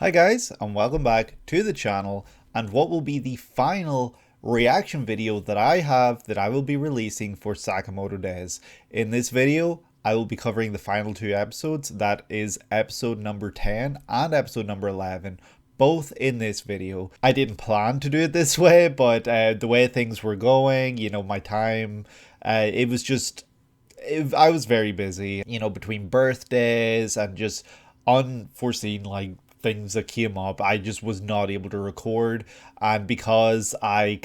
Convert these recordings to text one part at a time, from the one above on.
Hi guys, and welcome back to the channel and what will be the final reaction video that I will be releasing for Sakamoto Days. In this video, I will be covering the final two episodes, that is episode number 10 and episode number 11, both in this video. I didn't plan to do it this way, but the way things were going, my time, it was just I was very busy, between birthdays and just unforeseen things that came up. I just was not able to record, and because I'm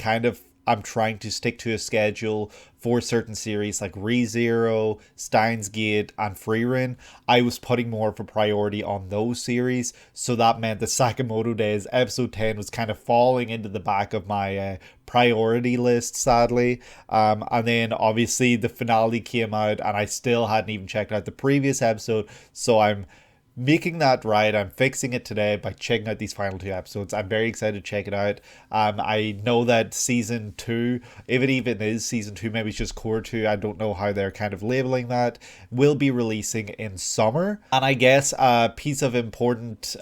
trying to stick to a schedule for certain series like ReZero, Steins Gate, and Freerun, I was putting more of a priority on those series. So that meant the Sakamoto Days episode 10 was kind of falling into the back of my priority list, sadly. And then obviously the finale came out, and I still hadn't even checked out the previous episode. So I'm making that right. I'm fixing it today by checking out these final two episodes. I'm very excited to check it out. I know that season 2, if it even is season 2, maybe it's just core 2, I don't know how they're kind of labeling that, will be releasing in summer. And I guess a piece of important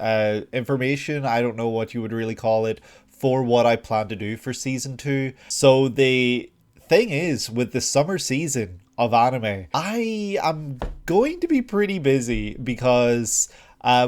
information, I don't know what you would really call it, for what I plan to do for season 2. So the thing is, with the summer season of anime, I am going to be pretty busy because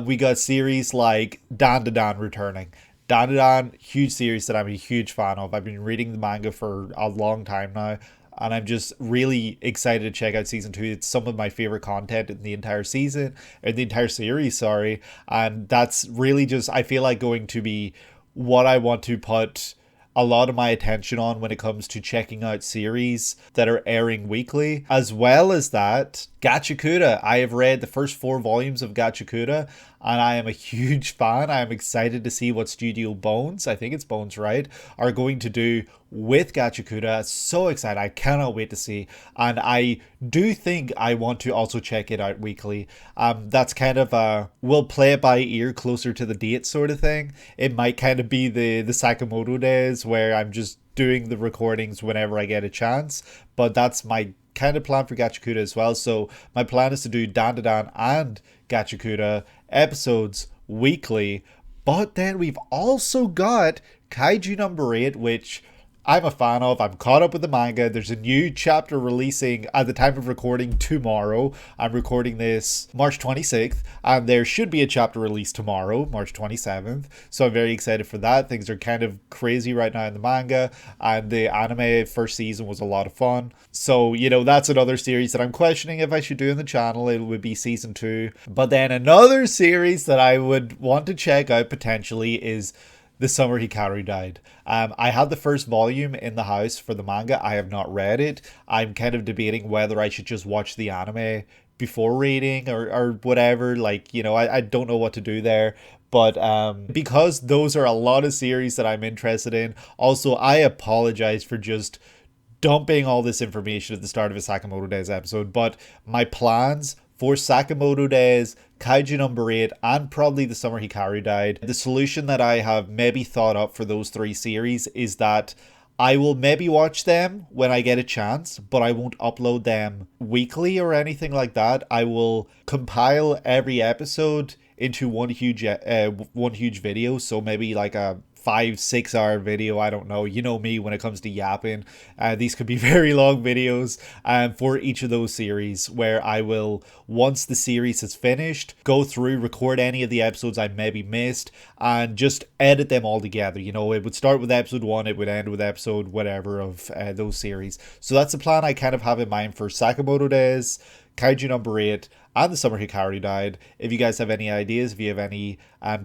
we got series like Dan returning. Dan, huge series that I'm a huge fan of. I've been reading the manga for a long time now, and I'm just really excited to check out season 2. It's some of my favorite content in the entire season, or the entire series, sorry. And that's really just, I feel like, going to be what I want to put a lot of my attention on when it comes to checking out series that are airing weekly. As well as that, Gachikuta. I have read the first 4 volumes of Gachikuta, and I am a huge fan. I am excited to see what Studio Bones, I think it's Bones, right, are going to do with Gachikuta. So excited. I cannot wait to see. And I do think I want to also check it out weekly. That's kind of we'll play it by ear closer to the date sort of thing. It might kind of be the Sakamoto Days where I'm just doing the recordings whenever I get a chance. But that's my kind of plan for Gachikuta as well. So my plan is to do Dan and Gachikuta episodes weekly. But then we've also got Kaiju number 8, which I'm a fan of. I'm caught up with the manga. There's a new chapter releasing at the time of recording tomorrow. I'm recording this March 26th, and there should be a chapter released tomorrow, March 27th. So I'm very excited for that. Things are kind of crazy right now in the manga, and the anime first season was a lot of fun. So, that's another series that I'm questioning if I should do in the channel. It would be season 2. But then another series that I would want to check out potentially is The Summer Hikaru Died. I had the first volume in the house for the manga. I have not read it. I'm kind of debating whether I should just watch the anime before reading or whatever. I don't know what to do there. But because those are a lot of series that I'm interested in. Also, I apologize for just dumping all this information at the start of a Sakamoto Days episode. But my plans for Sakamoto Days, Kaiju number 8, and probably The Summer Hikaru Died, the solution that I have maybe thought up for those 3 series is that I will maybe watch them when I get a chance, but I won't upload them weekly or anything like that. I will compile every episode into one huge video, so maybe like a 5-6 hour video. I don't know, you know me when it comes to yapping. These could be very long videos for each of those series, where I will, once the series is finished, go through, record any of the episodes I maybe missed, and just edit them all together. It would start with episode 1, it would end with episode whatever of those series. So that's the plan I kind of have in mind for Sakamoto Days, Kaiju number 8, and The Summer Hikaru Died. If you guys have any ideas, if you have any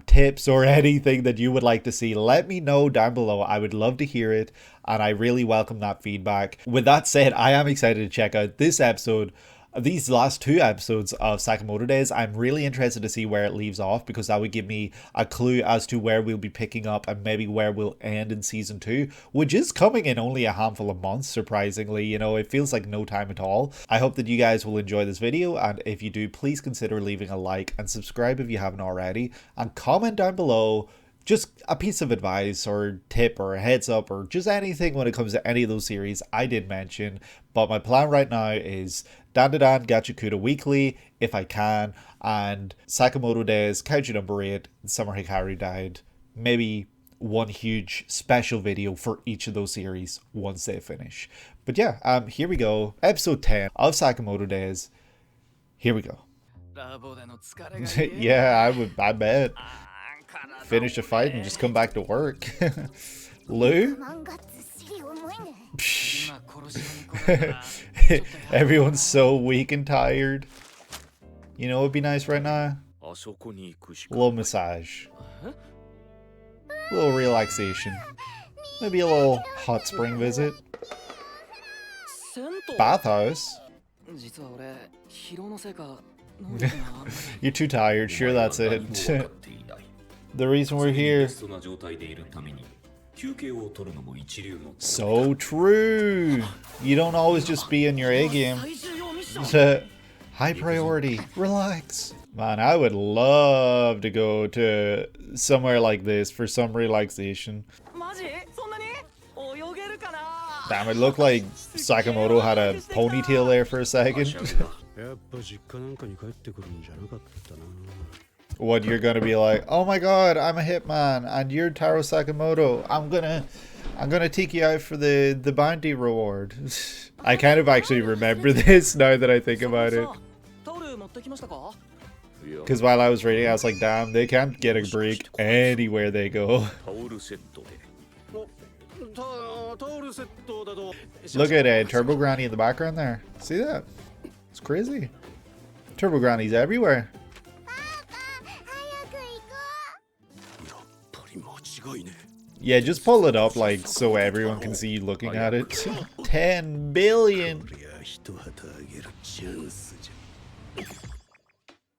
tips or anything that you would like to see, let me know down below. I would love to hear it, and I really welcome that feedback. With that said, I am excited to check out this episode. These last 2 episodes of Sakamoto Days, I'm really interested to see where it leaves off, because that would give me a clue as to where we'll be picking up and maybe where we'll end in season 2, which is coming in only a handful of months, surprisingly. It feels like no time at all. I hope that you guys will enjoy this video, and if you do, please consider leaving a like and subscribe if you haven't already, and comment down below just a piece of advice or tip or a heads up or just anything when it comes to any of those series I did mention. But my plan right now is Dandadan Gachakuda Weekly, if I can, and Sakamoto Days, Kaiju number 8, Summer Hikaru died. Maybe one huge special video for each of those series once they finish. But yeah, here we go. Episode 10 of Sakamoto Days. Here we go. Yeah, I bet. Finish the fight and just come back to work. Lou? Everyone's so weak and tired. You know what would be nice right now? A little massage. A little relaxation. Maybe a little hot spring visit. Bathhouse? You're too tired. Sure, that's it. The reason we're here. So true. You don't always just be in your A game. High priority. Relax. Man, I would love to go to somewhere like this for some relaxation. Damn, it looked like Sakamoto had a ponytail there for a second. What, you're gonna be like, oh my god, I'm a hitman and you're Taro Sakamoto. I'm gonna take you out for the bounty reward. I kind of actually remember this now that I think about it. Because while I was reading, I was like, damn, they can't get a break anywhere they go. Look at Turbo Granny in the background there. See that? It's crazy. Turbo Granny's everywhere. Yeah, just pull it up like so everyone can see you looking at it. 10 billion.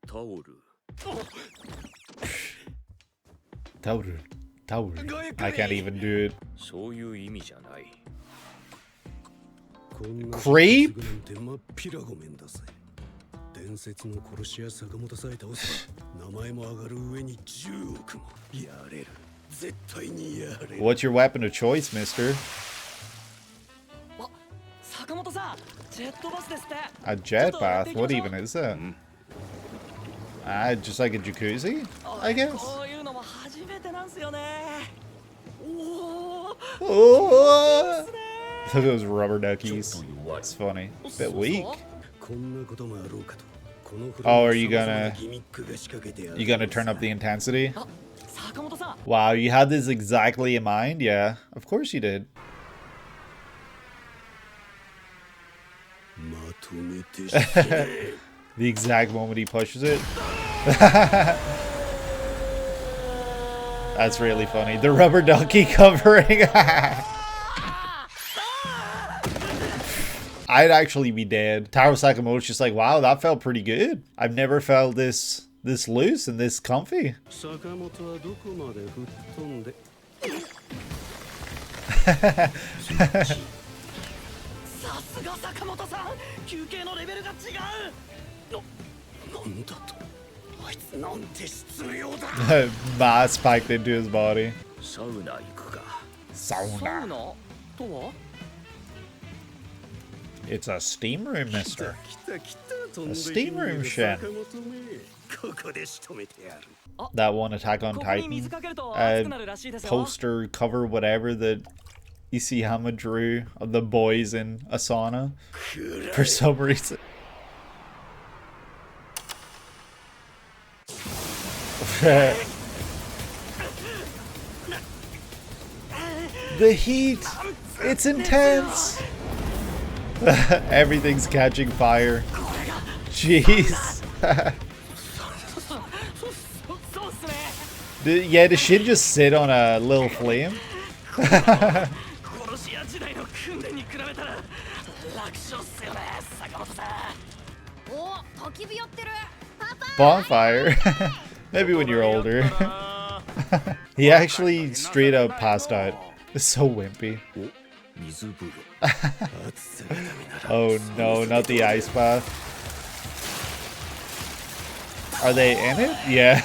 Tauru. I can't even do it. Creep? What's your weapon of choice, mister? A jet bath? What even is that? Just like a jacuzzi, I guess. Oh, look at those rubber duckies. It's funny. A bit weak. Oh, are you gonna turn up the intensity? Wow, you had this exactly in mind? Yeah, of course you did. The exact moment he pushes it. That's really funny. The rubber ducky covering. I'd actually be dead. Taro Sakamoto's just like, wow, that felt pretty good. I've never felt this loose and this comfy. Mass spiked into his body. Sauna. It's a steam room, mister. A steam room, Shen. That one Attack on Titan poster cover, whatever, that Isayama drew of the boys in a sauna for some reason. The heat, it's intense. Everything's catching fire. Jeez. Yeah, does Shin just sit on a little flame? Bonfire? Maybe when you're older. He actually straight up passed out. It's so wimpy. Oh no, not the ice bath. Are they in it? Yeah.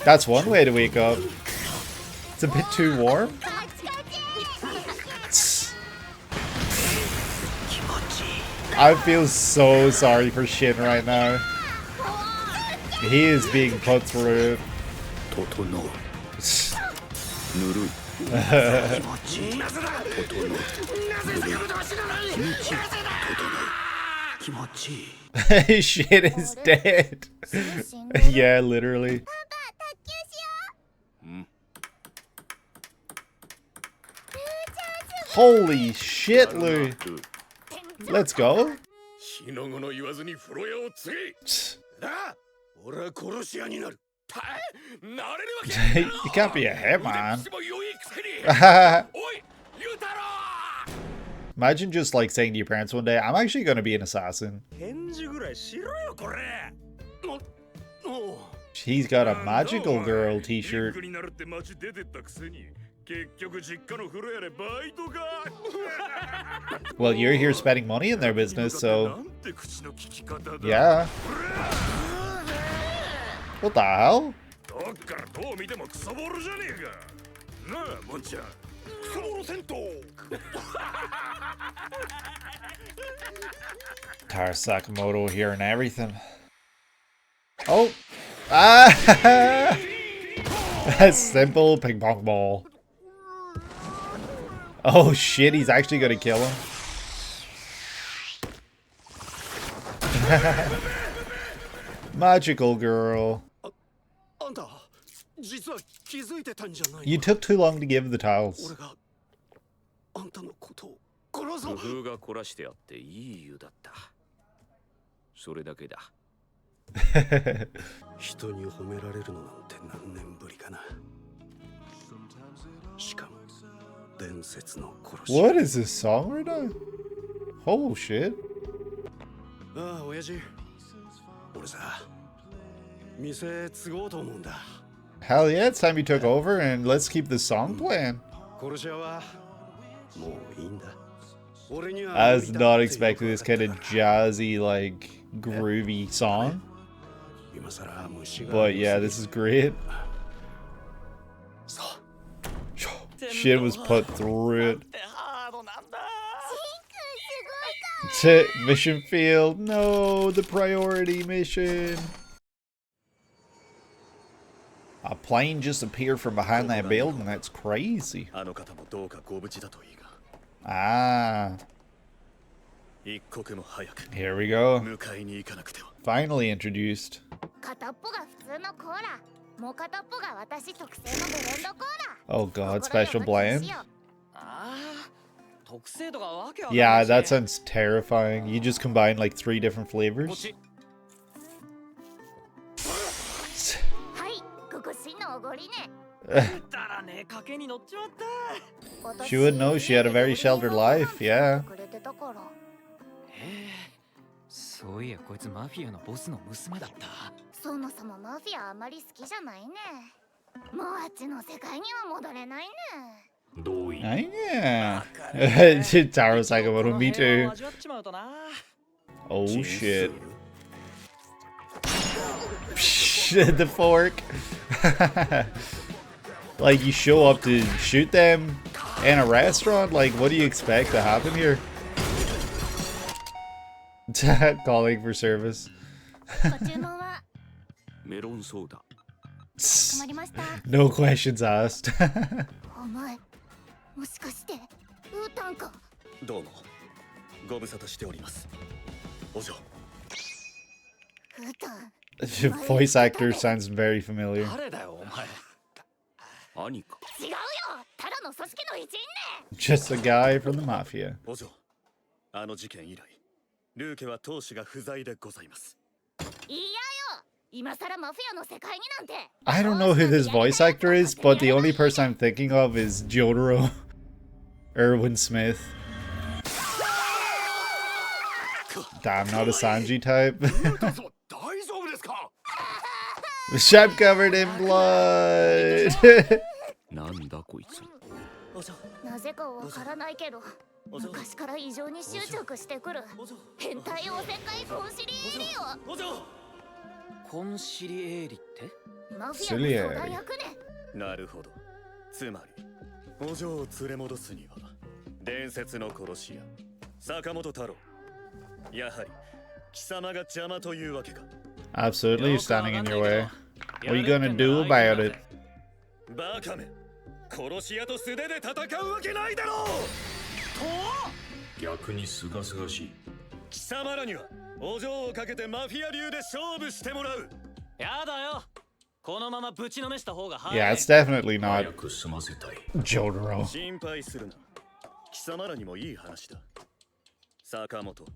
That's one way to wake up. It's a bit too warm. I feel so sorry for Shin right now. He is being put through. Shit is dead. Yeah, literally. Holy shit, Lou. Let's go. You can't be a hitman. Imagine just like saying to your parents one day, I'm actually going to be an assassin. He's got a magical girl t-shirt. Well, you're here spending money in their business, so yeah. What the hell? Tar Sakamoto here and everything. Oh! Ah! A simple ping pong ball. Oh shit, he's actually gonna kill him. Magical girl. You took too long to give the tiles. What is this song right now? Oh shit. Hell yeah, it's time you took over and let's keep the song playing. I was not expecting this kind of jazzy, like, groovy song. But yeah, this is great. Shit was put through it. Mission field. No, the priority mission. A plane just appeared from behind that building. That's crazy. Ah. Here we go. Finally introduced. Oh god, special blend? Yeah, that sounds terrifying. You just combine like 3 different flavors. She would know, she had a very sheltered life, yeah. Yeah. Taro Sakamoto, me too. Oh shit. The fork. Like, you show up to shoot them in a restaurant? Like, what do you expect to happen here? Calling for service. No questions asked. Voice actor sounds very familiar. Just a guy from the Mafia. I don't know who this voice actor is, but the only person I'm thinking of is Jotaro. Erwin Smith. Damn, not a Sanji type. I'm covered in blood. コンシリエーリって？マフィアの相談役ね。なるほど。つまりお嬢を連れ戻すには伝説の殺し屋坂本太郎、やはり貴様が邪魔というわけか。 Absolutely, you're standing in your way. What are you gonna do about it? バカめ、殺し屋と素手で戦うわけないだろう。と逆にすがすがしい。貴様らにはお嬢をかけてマフィア流で勝負してもらう。やだよ。このままぶちのめした方が早い。 Yeah, it's definitely not 早く済ませたい。 Jotaro. 心配するな。貴様らにもいい話だ。坂本、こ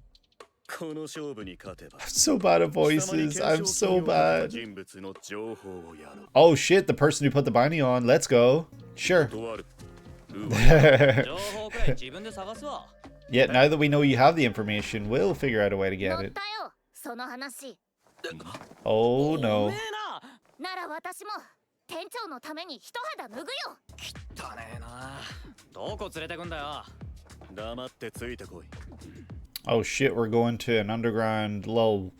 の勝負に勝てば。 I'm so bad at voices. I'm so bad. 人物の情報をやろう。 Oh shit, the person who put the bounty on. Let's go. Sure. 断る。情報くらい自分で探すわ。 Yet now that we know you have the information, we'll figure out a way to 乗 get っ it. たよ、その話。 Oh お no. めえな。なら私も店長のために一肌脱ぐよ。汚ねえな。どこ連れてくんだよ。黙ってついてこい。 Oh shit, we're going to an underground little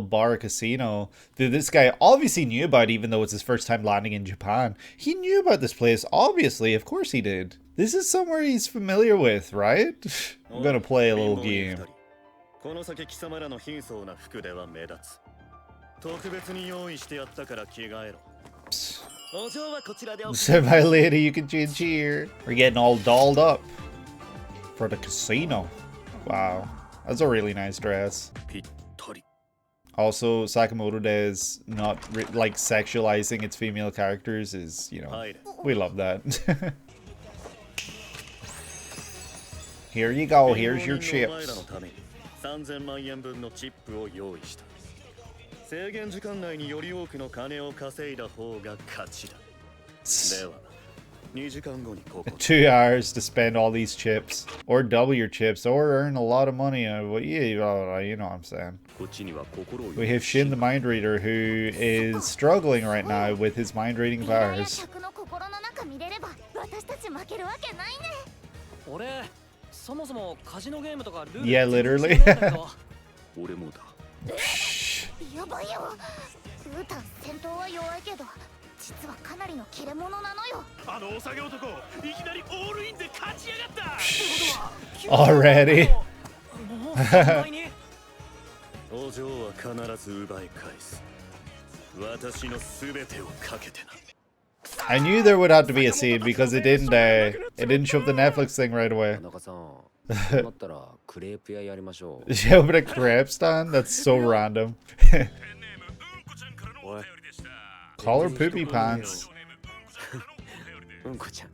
bar casino. Dude, this guy obviously knew about it, even though it's his first time landing in Japan. He knew about this place, obviously. Of course he did. This is somewhere he's familiar with, right? I'm gonna play a little game. この先貴様らの貧相な服では目立つ。特別に用意してやったから着替えろ。お嬢はこちらで。 Said my lady, you can change here. We're getting all dolled up for the casino. Wow, that's a really nice dress. ぴったり。 Also, Sakamoto Days not like sexualizing its female characters is, you know, we love that. Here you go, here's your chips. 3000万円分のチップを用意した。制限時間内により多くの金を稼いだ方が勝ちだ。では、2時間後にここ。 2 hours to spend all these chips, or double your chips, or earn a lot of money. Well, yeah, you know what I'm saying. We have Shin the mind reader, who is struggling right now with his mind reading powers. 俺そもそもカジノゲームとかルール Yeah, literally. 俺もだ。やばいよ。ウータン戦闘は弱いけど、実はかなりの切れ者なのよ。あのお下げ男、いきなりオールインで勝ち上がった。 Already. もうそんなに。お嬢は必ず奪い返す。私のすべてをかけてな。 I knew there would have to be a scene because it didn't show up the Netflix thing right away. 中さん、そうなったらクレープ屋やりましょう。 She opened a crepe stand? That's so random. Call her poopy pants. うんこちゃん。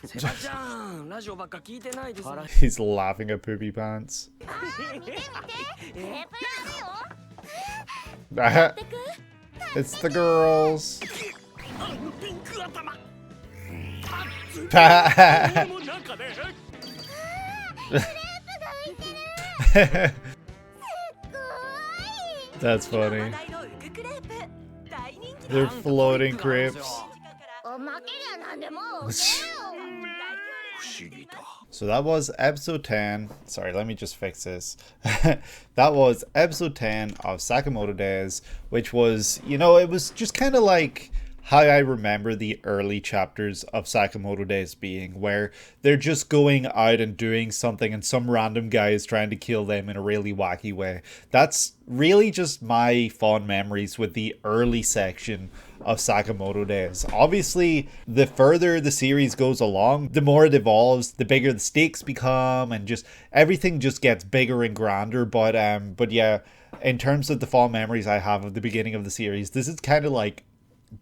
セバちゃん、ラジオばっか聞いてないです。 He's laughing at poopy pants. 見て見て、クレープやるよ。 It's the girls. ピンク頭。 That's funny. They're floating crepes. おまけやなんでも。 So that was episode 10. Sorry, let me just fix this. That was episode 10 of Sakamoto Days, which was, you know, it was just kind of like how I remember the early chapters of Sakamoto Days being, where they're just going out and doing something and some random guy is trying to kill them in a really wacky way. That's really just my fond memories with the early section of Sakamoto Days. Obviously, the further the series goes along, the more it evolves, the bigger the stakes become, and just everything just gets bigger and grander. But yeah, in terms of the fond memories I have of the beginning of the series, this is kind of like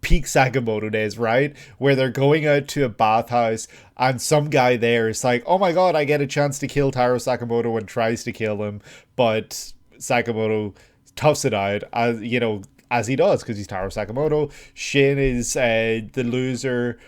peak Sakamoto Days, right? Where they're going out to a bathhouse and some guy there is like, oh my god, I get a chance to kill Taro Sakamoto, and tries to kill him, but Sakamoto toughs it out, as you know, as he does, because he's Taro Sakamoto. Shin is the loser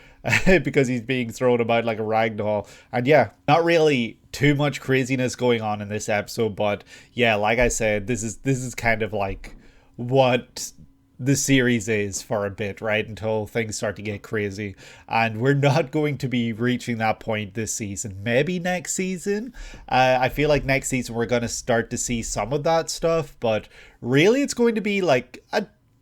because he's being thrown about like a rag doll. And yeah, not really too much craziness going on in this episode, but yeah, like I said, this is kind of like what the series is for a bit, right, until things start to get crazy. And we're not going to be reaching that point this season. Maybe next season. I feel like next season we're going to start to see some of that stuff, but really it's going to be like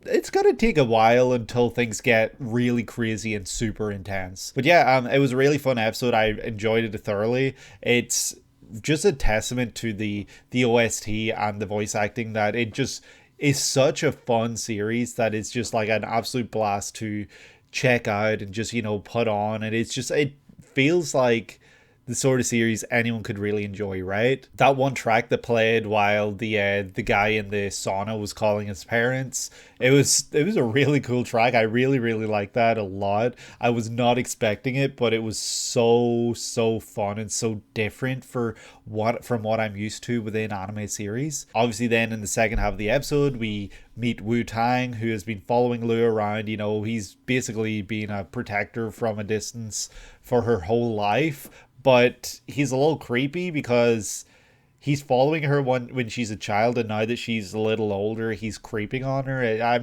it's gonna take a while until things get really crazy and super intense. But yeah, it was a really fun episode. I enjoyed it thoroughly. It's just a testament to the OST and the voice acting that it just is such a fun series that it's just like an absolute blast to check out and just, you know, put on. And it's just, it feels like the sort of series anyone could really enjoy, right? That one track that played while the guy in the sauna was calling his parents, it was a really cool track. I really liked that a lot. I was not expecting it, but it was so fun and so different from what I'm used to within anime series. Obviously then in the second half of the episode we meet Wu-Tang, who has been following Lu around. You know, he's basically been a protector from a distance for her whole life. But he's a little creepy because he's following her when she's a child, and now that she's a little older, he's creeping on her. I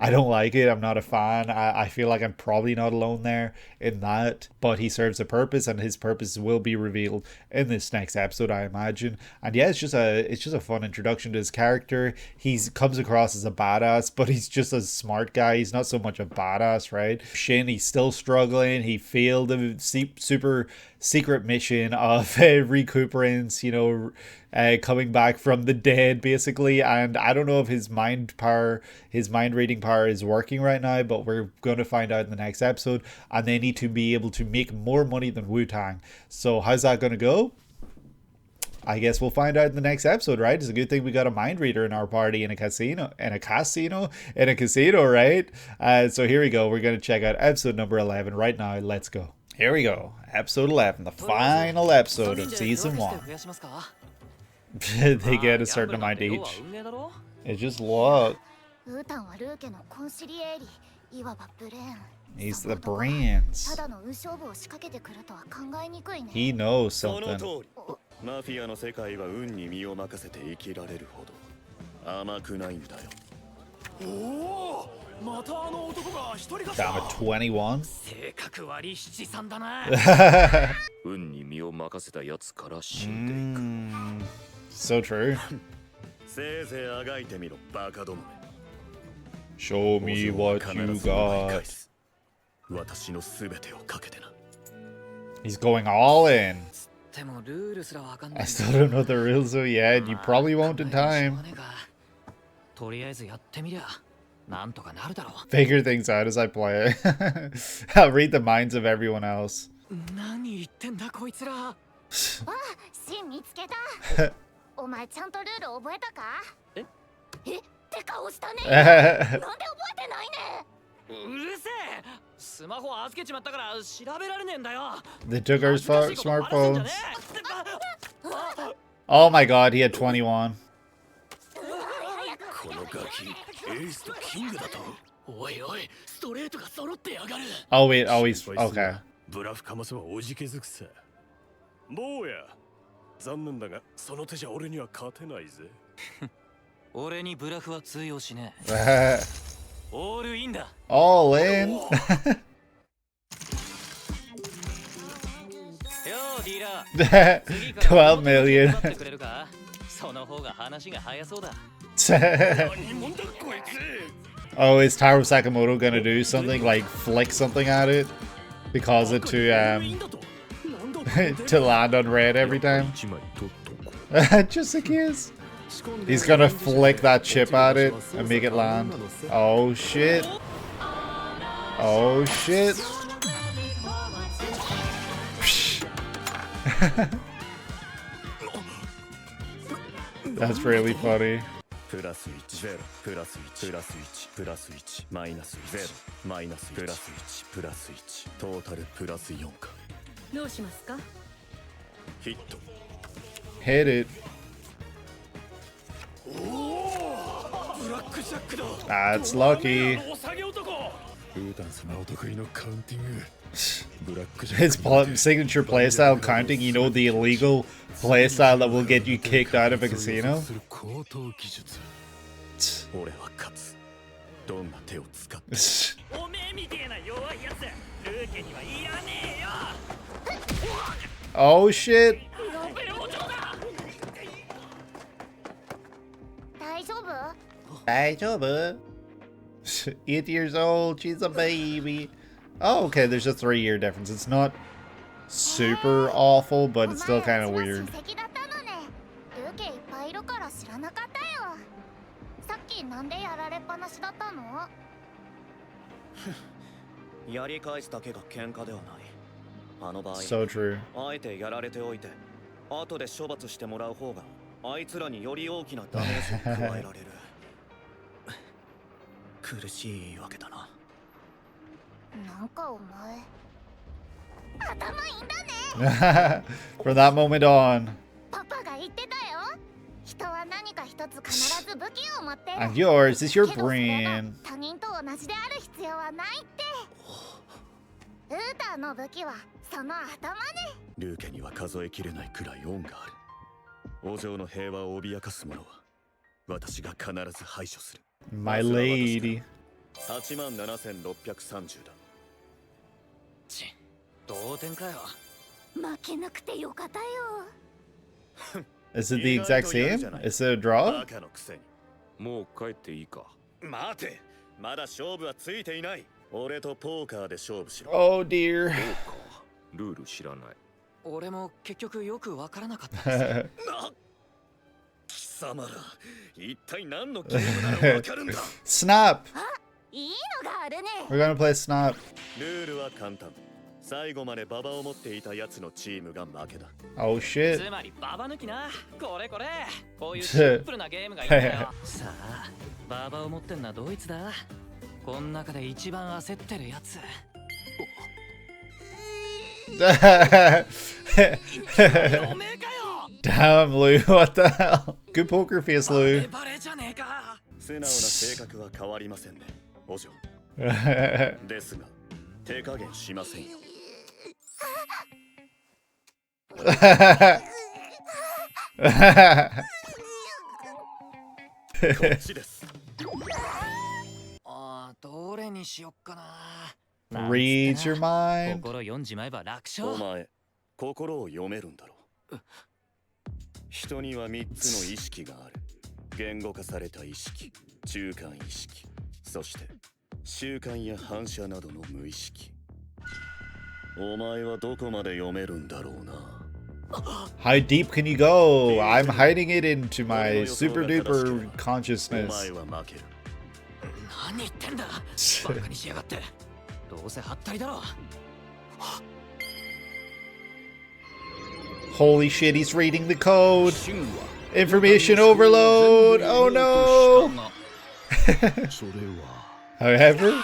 don't like it. I'm not a fan. I feel like I'm probably not alone there in that. But he serves a purpose, and his purpose will be revealed in this next episode, I imagine. And yeah, it's just a fun introduction to his character. He comes across as a badass, but he's just a smart guy. He's not so much a badass, right? Shin, he's still struggling. He failed the super secret mission of recuperance, you know, coming back from the dead basically. And I don't know if his mind reading power is working right now, but we're going to find out in the next episode. And they need to be able to make more money than Wu-Tang. So how's that going to go? I guess we'll find out in the next episode, right? It's a good thing we got a mind reader in our party in a casino, right? So here we go. We're going to check out episode number 11 right now. Let's go. Here we go. Episode 11, the final episode of season 1. They get a certain amount each. It's just luck. He's the brains. He knows something. Mafia の世界は運に身を任せて生きられるほど甘くないんだよ。おお、またあの男が一人か。Damn it, 21. 性格悪い七三だな。運に身を任せたやつから死んでいく。So true. せいぜいあがいてみろ、バカどもめ。 Show me what you got. 私のすべてをかけてな。 He's going all in. でもルールすらわかんない。 I still don't know the rules though yet. You probably won't in time. とりあえずやってみりゃなんとかなるだろう。 Figure things out as I play. I'll read the minds of everyone else. 何言ってんだこいつら。あ、シン見つけた。お前ちゃんとルール覚えたか？えって顔したね。なんで覚えてないね。うるせえ。スマホ預けちまったから調べられねえんだよ。 They took our smartphones. Oh my god, he had 21. このガキ、エースとキングだと。おいおい、ストレートが揃ってやがる。 Oh wait, oh he's okay. ブラフかますはおじけづくさ。坊や、残念だがその手じゃ俺には勝てないぜ。俺にブラフは通用しねえ。オールインだ。 All in. よーディーラー。 12 million. その方が話が早そうだ。Oh, is Taro Sakamoto gonna do something like flick something at it? Because it to land on red every time? Just in case. He's gonna flick that chip at it and make it land. Oh shit. Oh shit. That's really funny. プラス1、0、プラス1、プラス1、プラス1、マイナス0、マイナスプラス1、プラス1、トータルプラス4か。どうしますか？ヒット。 Hit it. おお、ブラックジャックだ。 That's lucky. お下げ男。ウータン様お得意のカウンティング。 His signature playstyle counting, you know, the illegal playstyle that will get you kicked out of a casino. 俺は勝つ。どんな手を使って。おめえみてえな弱いやつ、ルーケにはいらねえよ。 Oh shit. 大丈夫？大丈夫？ 8 years old. She's a baby. Oh, okay. There's a 3-year difference. It's not super awful, but it's still kind of weird. やり返すだけが喧嘩ではない。あの場合、So true. あえてやられておいて、後で処罰してもらう方が、あいつらにより大きなダメージを加えられる。苦しいわけだな。なんかお前、頭いいんだね。From that moment on. パパが言ってたよ。人は何か一つ必ず武器を持ってる。 And yours is your けどそれが brain. 他人と同じである必要はないって。ウーターの武器はその頭ね。ルーケには数えきれないくらい恩がある。王城の平和を脅かす者は私が必ず排除する。 My lady. 87,630だ。ち、同点かよ。負けなくてよかったよ。Is it the exact same? Is it a draw? バカのくせに。もう帰っていいか。待て、まだ勝負はついていない。俺とポーカーで勝負しろ。 Oh dear. そうか。ルール知らない。俺も結局よくわからなかったです。貴様ら、一体何のゲームなのわかるんだ。Snap. いいのがあるね。 We're gonna play Snap. ルールは簡単。最後までババを持っていたやつのチームが負けだ。 Oh shit. つまりババ抜きな。これこれ。こういうシンプルなゲームがいいんだよ。さあ、ババを持ってんのはどいつだ？こん中で一番焦ってるやつ。おめえかよ。 Damn, Lou. What the hell? Good poker face, バレ Lou. バレじゃねえか。素直な性格は変わりませんね、お嬢。ですが、手加減しませんよ。こっちです。ああ、どれにしよっかな。 Read your mind. 心読んじまえば楽勝。お前、心を読めるんだろう。人には3つの意識がある。言語化された意識、中間意識、そして習慣や反射などの無意識。お前はどこまで読めるんだろうな。 How deep can you go? I'm hiding it into my super duper consciousness. お前は負ける。何言ってんだ。バカにしやがって。どうせハったりだろ。 Holy shit, he's reading the code. Information overload. Oh no. However,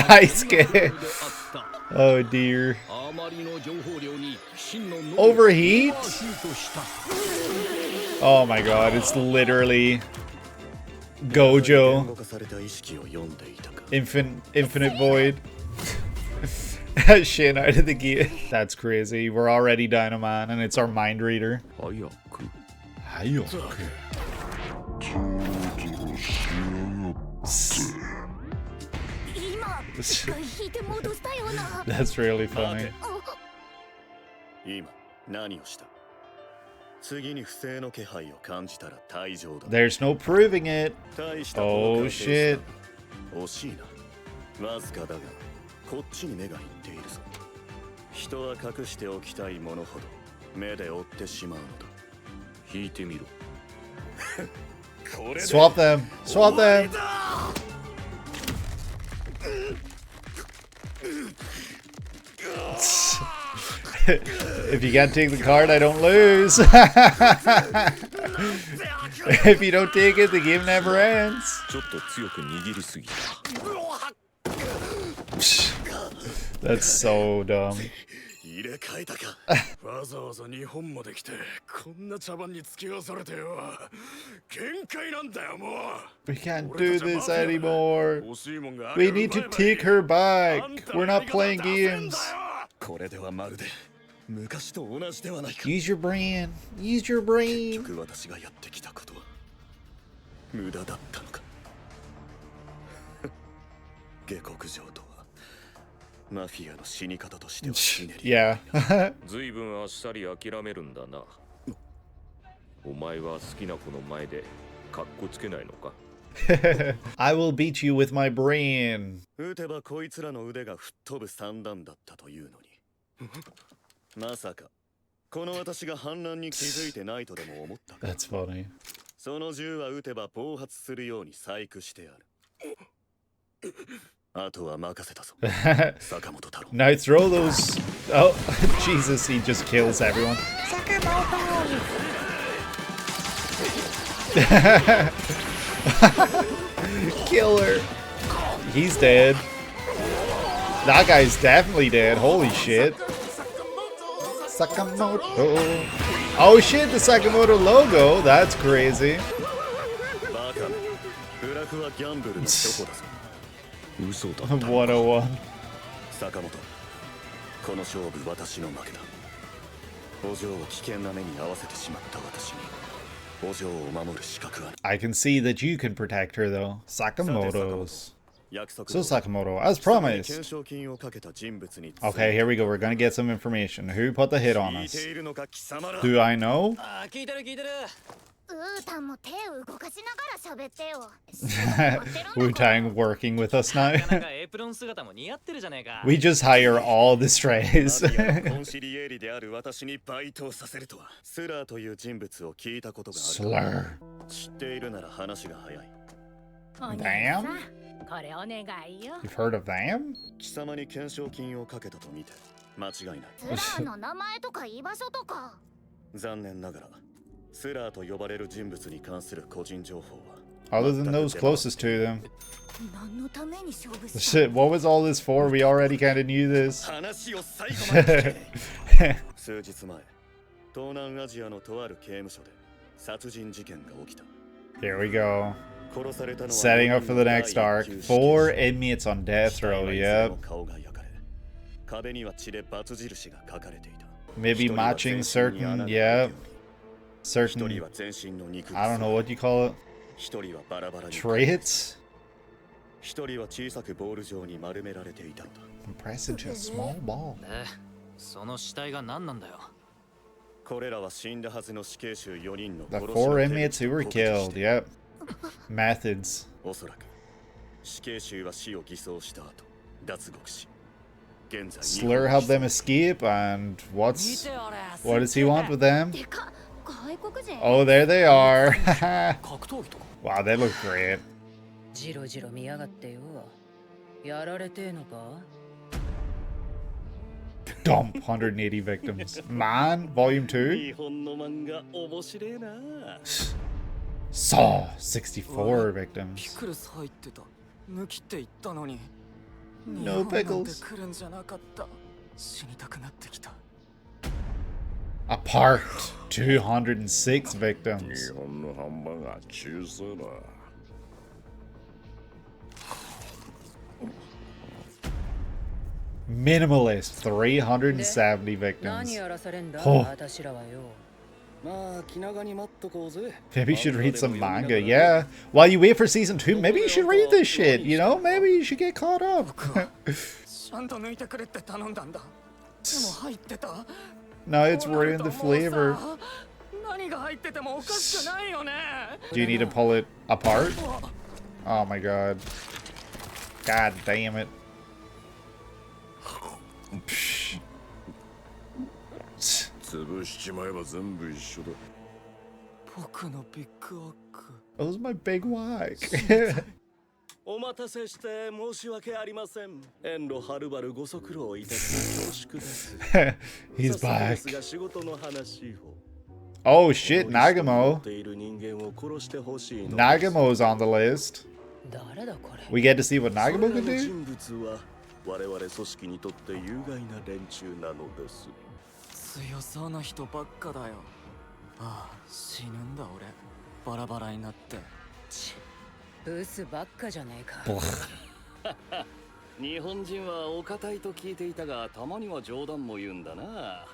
I scared. Oh dear. Overheat? Oh my god, it's literally Gojo. 言語化された意識を読んでいたか。 Infinite void. Shit out of the gate. That's crazy. We're already down a man and it's our mind reader. 早く。 That's really funny. 今、何をした？次に不正の気配を感じたら退場だ。 There's no proving it. 大した Oh ポーカーフェイスだ。 shit. 惜しいな。わずかだが、こっちに目がいっているぞ。人は隠しておきたいものほど目で追ってしまうのだ。引いてみろ。これで Swap them. Swap them. If you can't take the card, I don't lose. If you don't take it, the game never ends. ちょっと強く握りすぎた。 That's so dumb. 入れ替えたか。わざわざ日本まで来てこんな茶番に付き合わされてよ。限界なんだよもう。 We can't do this anymore. 欲しいもんがあ We る need to 前ま take で her back. あんた We're の not 言い方 playing ダセえん games. だよ。これではまるで昔と同じではないか。 Use your brain. Use your brain. 結局私がやってきたことは無駄だったのか。下克上とはマフィアの死に方としてはひねり。 Yeah. ずいぶんあっさり諦めるんだな。お前は好きな子の前でカッコつけないのか。I will beat you with my brain. 撃てばこいつらの腕が吹っ飛ぶ散弾だったというのに。まさかこの私が反乱に気づいてないとでも思ったか。 That's funny. その銃は撃てば暴発するように細工してある。あとは任せたぞ。坂本太郎。 Now throw those. Oh, Jesus, he just kills everyone. Killer. He's dead. That guy's definitely dead. Holy shit. Sakamoto. Oh shit, the Sakamoto logo. That's crazy. バカめ。ブラフはギャンブルのチョコだぞ。嘘だ。 101. 坂本。この勝負私の負けだ。お嬢を危険な目に遭わせてしまった私に。お嬢を守る資格は。 I can see that you can protect her though. Sakamoto's. 約束 So Sakamoto, as promised. 懸賞金をかけた人物に。 Okay, here we go. We're gonna get some information. Who put the hit on 聞い us? ているのか貴様ら。 Do I know? あー聞いてる聞いてる。ウータンも手動かしながら喋ってよ。 Wu-Tang working with us now. なんかエプロン姿も似合ってるじゃねえか。 We just hire all the マ strays. フィアのコンシリエーリである私にバイトをさせるとは。スラーという人物を聞いたことがある。 Slur. 知っているなら話が早い。 Damn. これお願いよ。 You've heard of them? 貴様に懸賞金をかけたと見て間違いない。スラーの名前とか居場所とか。残念ながらスラーと呼ばれる人物に関する個人情報は Other than those closest to them. 何のために勝負する。 Shit, what was all this for? We already kind of knew this. 話を最後まで聞け。数日前東南アジアのとある刑務所で殺人事件が起きた。 Here we go. 殺されたのは Setting up for the next arc. 4 inmates on death row, yep. 顔が焼かれ壁には血でバツ印が書かれていた。 Maybe matching certain, yeah. 一 Certain, 人は全身の肉 I don't know what you call it. 一人はバラバラに Traits? 一人は小さくボール状に丸められていたんだ。 Compressed into a small ball. で、その死体が何なんだよ。これらは死んだはずの死刑囚4人の The 殺しの 4 手 inmates 口 who を were 告知し killed, て yep. Methods. おそらく死刑囚は死を偽装した後脱獄し現在 Slur helped them escape, and what does he want with them? でか外国人。 Oh, there they are. 格闘技とか。 Wow, they look great. ジロジロ見やがってよ。やられてえのか Dump 180 victims. Man, Volume 2. 日本の漫画面白いな。 Saw 64ピ victims. クルス入ってた。抜きって言ったのに。 No 日本なんて pickles. 来るんじゃなかった。死にたくなってきた。 Apart 206 victims. 本のハンバーガー中そうだ。 Minimalist 370何 victims. やらされんだほう私らはよ。まあ気長に待っとこうぜ。 Maybe you should read some manga. Yeah. While you wait for season 2, maybe you should read this shit. You know, maybe you should get caught up. ちゃんと抜いてくれって頼んだんだ。でも入ってた。 No, it's ruined the flavor. 何が入っててもおかしくないよね。 Do you need to pull it apart? Oh my god. God damn it. Psh. 潰しちまえば全部一緒だ。僕のビッグアック。 That was my big whack. お待たせして申し訳ありません。遠路はるばるご足労いただき恐縮です。 He's 早速で back. すが仕事の話を。 Oh shit, Nagamo. 持っている人間を殺してほしいのです。 Nagamo's on the list. 誰だこれ We get to see what それ Nagamo ら can の do? 人物は我々組織にとって有害な連中なのです。強そうな人ばっかだよ。ああ、死ぬんだ俺。バラバラになって。ブスばっかじゃねえか。日本人はお堅いと聞いていたが、たまには冗談も言うんだな。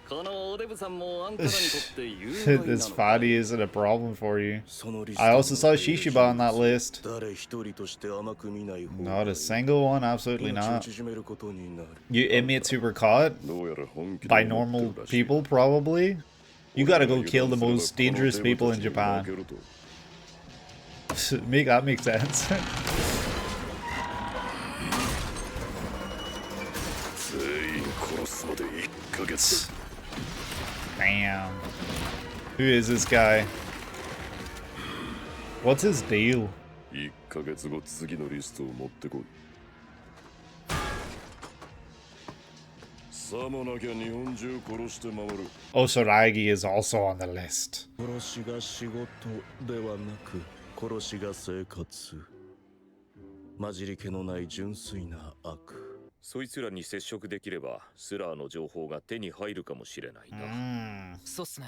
このおデブさんもあんたらにとって有害なの This fatty isn't a problem for you. そのリス I ト also saw Shishiba on that list. 誰一人として甘く見ない方 Not a single one, absolutely 命を not. 縮めることになる。 You inmates who were caught どうやら本気で by 思って normal るらしい。 people, probably. You gotta go kill the most dangerous people in Japan. That makes sense. Damn. Who is this guy? What's his deal? 1ヶ月後次のリストを持ってこい。さもなきゃ日本中殺して回る。 Osaragi is also on the list. 殺しが仕事ではなく殺しが生活。混じり気のない純粋な悪。そいつらに接触できればスラーの情報が手に入るかもしれないな。そうっすね。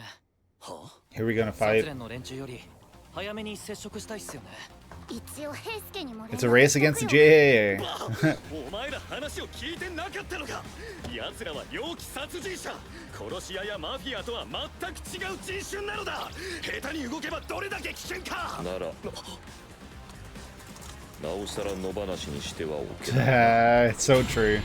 はあ Here we gonna サ fight. ツレンの連中より早めに接触したいっすよね。一応平助にも It's a race against the JA. お前ら話を聞いてなかったのか。奴らは猟奇殺人者。殺し屋やマフィアとは全く違う人種なのだ。下手に動けばどれだけ危険か。ならなおさら野放しにしてはおけない。 It's so true.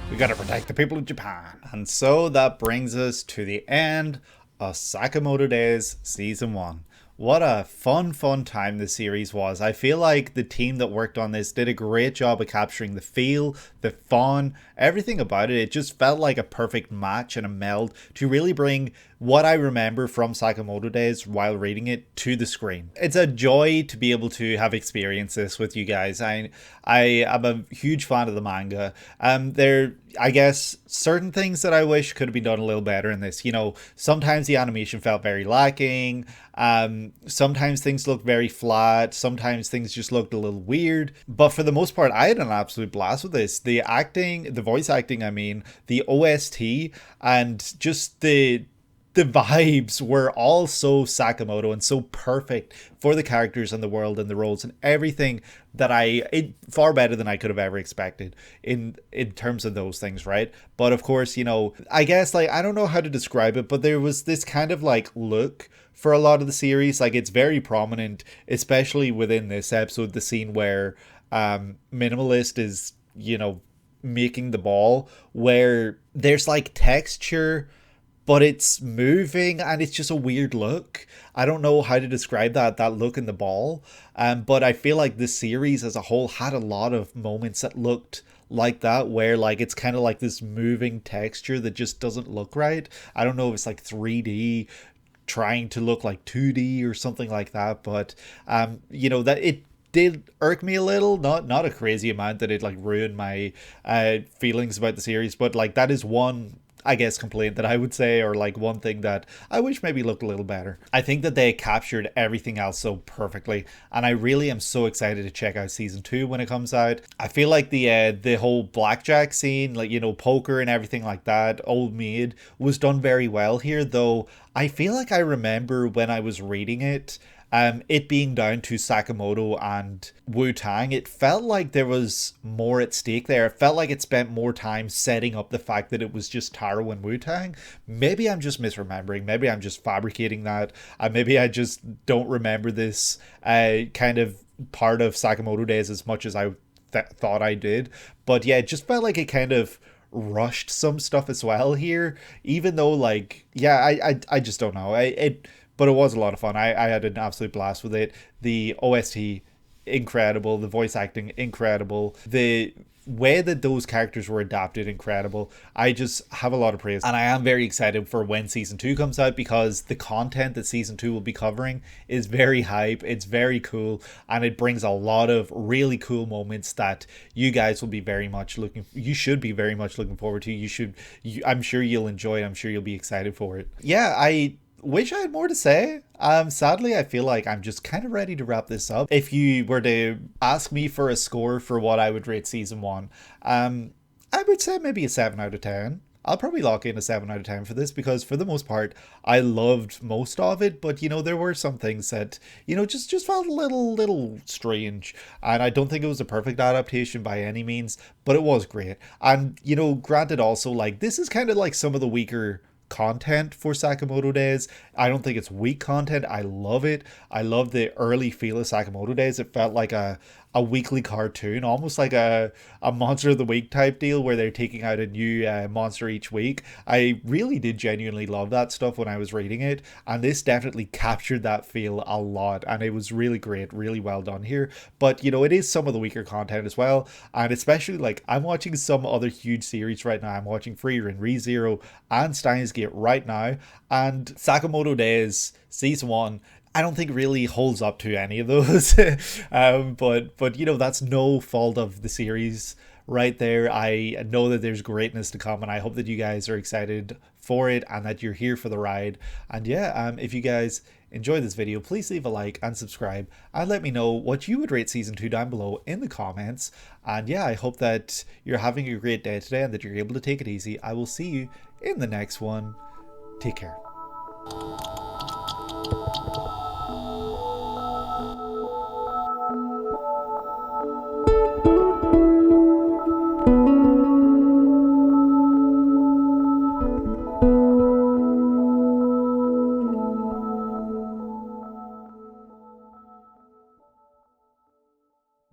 We gotta protect the people of Japan. And so that brings us to the end of Sakamoto Days Season 1. What a fun time this series was. I feel like the team that worked on this did a great job of capturing the feel, the fun, everything about it. It just felt like a perfect match and a meld to really bring what I remember from Sakamoto Days while reading it to the screen. It's a joy to be able to have experienced this with you guys. I am a huge fan of the manga. I guess certain things that I wish could have been done a little better in this. You know, sometimes the animation felt very lacking. Sometimes things looked very flat. Sometimes things just looked a little weird. But for the most part, I had an absolute blast with this. The acting, the voice acting, I mean, the OST, and just the vibes were all so Sakamoto and so perfect for the characters and the world and the roles and everything that far better than I could have ever expected in terms of those things, right? But of course, you know, I guess, like, I don't know how to describe it, but there was this kind of like look for a lot of the series. Like, it's very prominent, especially within this episode, the scene where Minimalist is, you know, making the ball, where there's like texture, but it's moving and it's just a weird look. I don't know how to describe that look in the ball. But I feel like this series as a whole had a lot of moments that looked like that, where like it's kind of like this moving texture that just doesn't look right. I don't know if it's like 3D trying to look like 2D or something like that, but you know, that it did irk me a little, not a crazy amount that it like ruined my feelings about the series, but like that is one, I guess, complaint that I would say, or like one thing that I wish maybe looked a little better. I think that they captured everything else so perfectly, and I really am so excited to check out season 2 when it comes out. I feel like the whole blackjack scene, like, you know, poker and everything like that, Old Maid, was done very well here, though I feel like I remember when I was reading it, it being down to Sakamoto and Wu-Tang, it felt like there was more at stake there. It felt like it spent more time setting up the fact that it was just Taro and Wu-Tang. Maybe I'm just misremembering. Maybe I'm just fabricating that. Maybe I just don't remember this kind of part of Sakamoto Days as much as I thought I did. But yeah, it just felt like it kind of rushed some stuff as well here. Even though, like, yeah, I just don't know. But it was a lot of fun. I had an absolute blast with it. The OST, incredible. The voice acting, incredible. The way that those characters were adapted, incredible. I just have a lot of praise. And I am very excited for when season 2 comes out, because the content that season 2 will be covering is very hype. It's very cool. And it brings a lot of really cool moments that you guys will be you should be very much looking forward to. I'm sure you'll enjoy it. I'm sure you'll be excited for it. Yeah, I wish I had more to say. Sadly, I feel like I'm just kind of ready to wrap this up. If you were to ask me for a score for what I would rate season 1, I would say maybe a 7 out of 10. I'll probably lock in a 7 out of 10 for this, because for the most part, I loved most of it, but, you know, there were some things that, you know, just felt a little strange, and I don't think it was a perfect adaptation by any means, but it was great. And, you know, granted also, like, this is kind of like some of the weaker content for Sakamoto Days. I don't think it's weak content. I love it. I love the early feel of Sakamoto Days. It felt like a a weekly cartoon, almost like a Monster of the Week type deal where they're taking out a new monster each week. I really did genuinely love that stuff when I was reading it, and this definitely captured that feel a lot, and it was really great, really well done here. But you know, it is some of the weaker content as well, and especially like I'm watching some other huge series right now. I'm watching Frieren, ReZero, and Steins Gate right now, and Sakamoto Days Season 1 I don't think really holds up to any of those. But you know, that's no fault of the series right there. I know that there's greatness to come, and I hope that you guys are excited for it and that you're here for the ride. And yeah, if you guys enjoyed this video, please leave a like and subscribe, and let me know what you would rate season 2 down below in the comments. And yeah, I hope that you're having a great day today and that you're able to take it easy. I will see you in the next one. Take care.